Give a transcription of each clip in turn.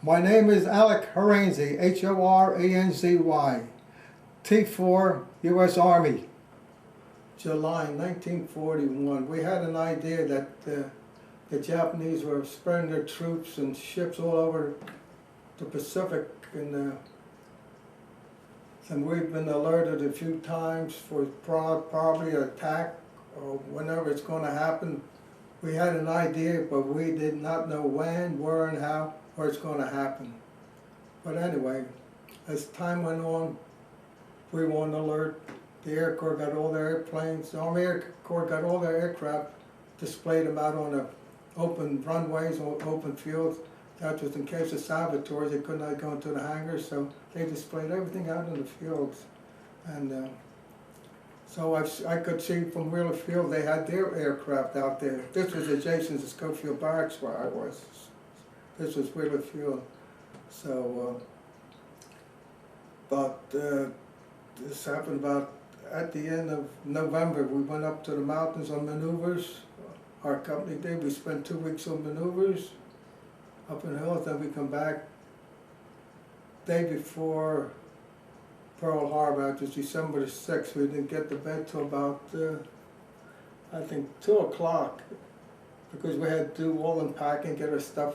My name is Alec Horanzy, Horanzy, T4, U.S. Army. July 1941. We had an idea that the Japanese were spreading their troops and ships all over the Pacific, and we've been alerted a few times for probably an attack or whenever it's going to happen. We had an idea, but we did not know when, where, and how, or it's going to happen. But anyway, as time went on, we were on alert. The Air Corps got all their airplanes, the Army Air Corps got all their aircraft, displayed them out on the open runways or open fields. That was in case of saboteurs, they could not go into the hangars, so they displayed everything out in the fields. And so I could see from Wheeler Field they had their aircraft out there. This was adjacent to Schofield Barracks where I was. This was Wheeler Field. So, this happened about at the end of November. We went up to the mountains on maneuvers. Our company did. We spent 2 weeks on maneuvers up in the hills. Then we come back day before Pearl Harbor, which was December the 6th. We didn't get to bed till about, I think, 2 o'clock, because we had to do all unpacking, get our stuff,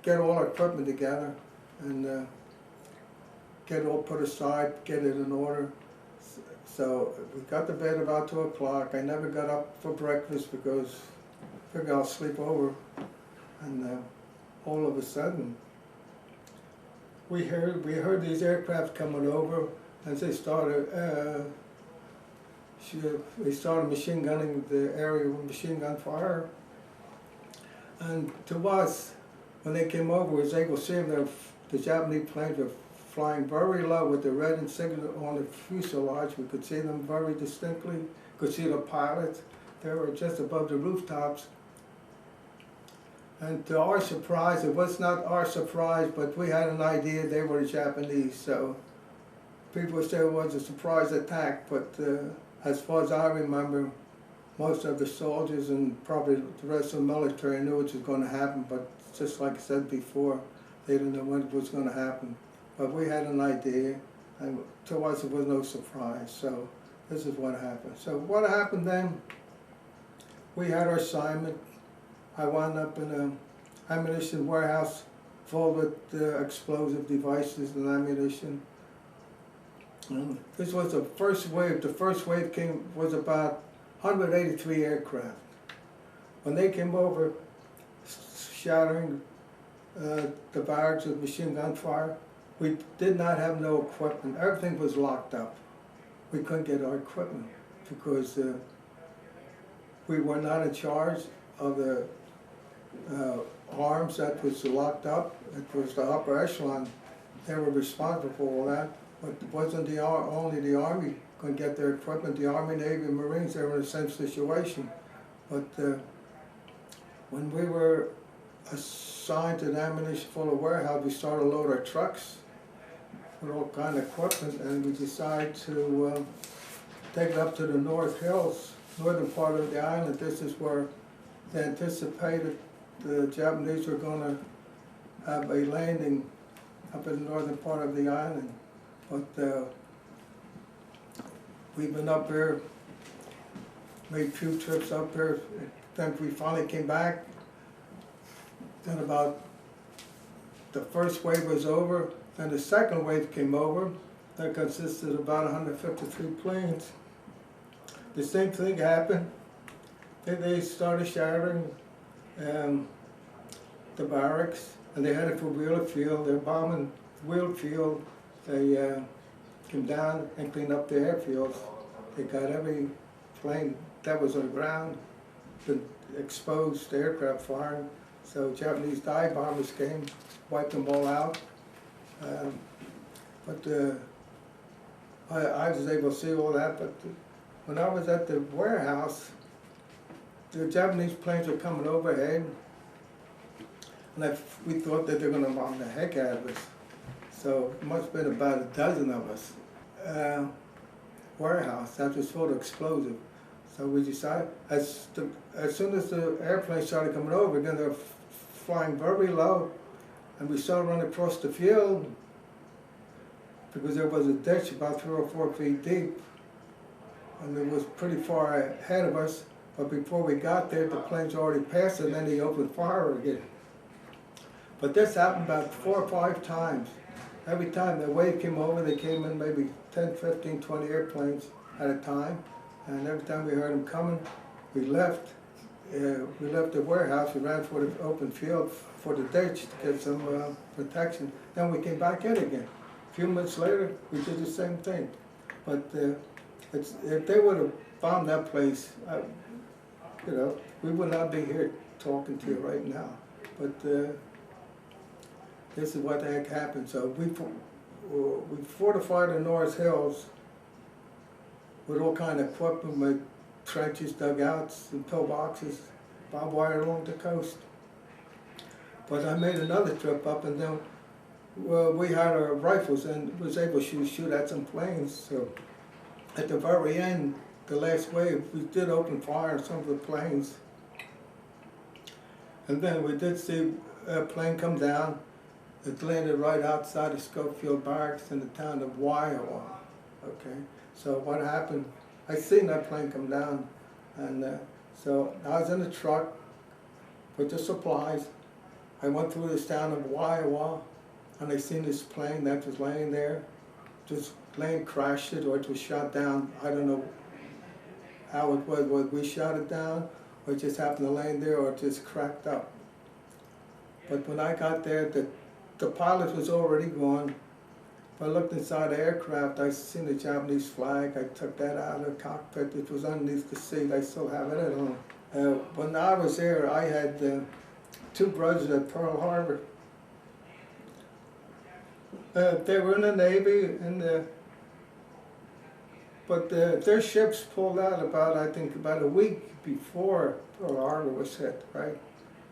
get all our equipment together, and get it all put aside, get it in order. So we got to bed about 2 o'clock. I never got up for breakfast because I figured I'll sleep over. And all of a sudden, we heard these aircraft coming over, and they started machine gunning the area with machine gun fire. And to us, when they came over, we was able to see them. The Japanese planes were flying very low with the red insignia on the fuselage. We could see them very distinctly. Could see the pilots. They were just above the rooftops. And to our surprise, it was not our surprise, but we had an idea they were the Japanese. So people say it was a surprise attack, but as far as I remember, most of the soldiers and probably the rest of the military knew it was going to happen, but just like I said before, they didn't know when it was going to happen. But we had an idea, and to us it was no surprise. So this is what happened. So what happened then, we had our assignment. I wound up in an ammunition warehouse full with explosive devices and ammunition. This was the first wave. The first wave was about 183 aircraft. When they came over, shattering the barracks with machine gun fire, we did not have no equipment. Everything was locked up. We couldn't get our equipment because we were not in charge of the arms that was locked up. It was the upper echelon. They were responsible for all that. But it wasn't only the Army couldn't get their equipment. The Army, Navy, and Marines, they were in the same situation. But when we were assigned to an ammunition full of warehouse, we started to load our trucks with all kind of equipment, and we decided to take it up to the North Hills, northern part of the island. This is where they anticipated the Japanese were going to have a landing up in the northern part of the island. But we've been up here, made a few trips up here. Then we finally came back. Then about the first wave was over. Then the second wave came over. That consisted of about 153 planes. The same thing happened. They started shattering the barracks, and they headed for Wheeler Field. They're bombing Wheeler Field. They came down and cleaned up the airfields. They got every plane that was on the ground, been exposed to aircraft firing. So Japanese dive bombers came, wiped them all out. I was able to see all that, but when I was at the warehouse, the Japanese planes were coming overhead, and we thought that they were going to bomb the heck out of us. So it must have been about a dozen of us. Warehouse that was full of explosive. So we decided, as soon as the airplane started coming over, again, they were flying very low, and we saw run across the field because there was a ditch about 3 or 4 feet deep, and it was pretty far ahead of us. But before we got there, the planes already passed, and then he opened fire again. But this happened about 4 or 5 times. Every time the wave came over, they came in maybe 10, 15, 20 airplanes at a time. And every time we heard them coming, we left. We left the warehouse, we ran for the open field for the ditch to get some protection. Then we came back in again. A few minutes later, we did the same thing. But if they would have found that place, you know, we would not be here talking to you right now. But this is what the heck happened. So we fortified the North Hills with all kind of equipment, like trenches, dugouts, and pillboxes, barbed wire along the coast. But I made another trip up, and then we had our rifles and was able to shoot at some planes. So at the very end, the last wave, we did open fire on some of the planes. And then we did see a plane come down. It landed right outside of Schofield Barracks in the town of Iowa. Okay, so what happened? I seen that plane come down, and so I was in the truck with the supplies. I went through this town of Iowa, and I seen this plane that was laying there. Just plane crashed it, or it was shot down. I don't know how it was. Whether we shot it down, or it just happened to land there, or it just cracked up. But when I got there, the pilot was already gone. I looked inside the aircraft, I seen the Japanese flag. I took that out of the cockpit. It was underneath the seat. I still have it at home. When I was there, I had 2 brothers at Pearl Harbor. They were in the Navy, but their ships pulled out I think about a week before Pearl Harbor was hit, right?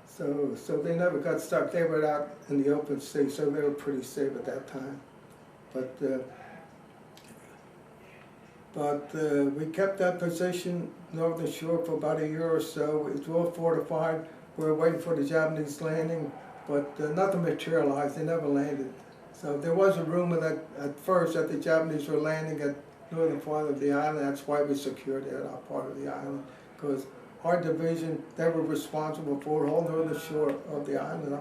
So they never got stuck. They were out in the open sea, so they were pretty safe at that time. But we kept that position, northern shore, for about a year or so. It was all fortified. We were waiting for the Japanese landing, but nothing materialized. They never landed. So there was a rumor that at first that the Japanese were landing at northern part of the island. That's why we secured that part of the island, because our division, they were responsible for the whole northern shore of the island.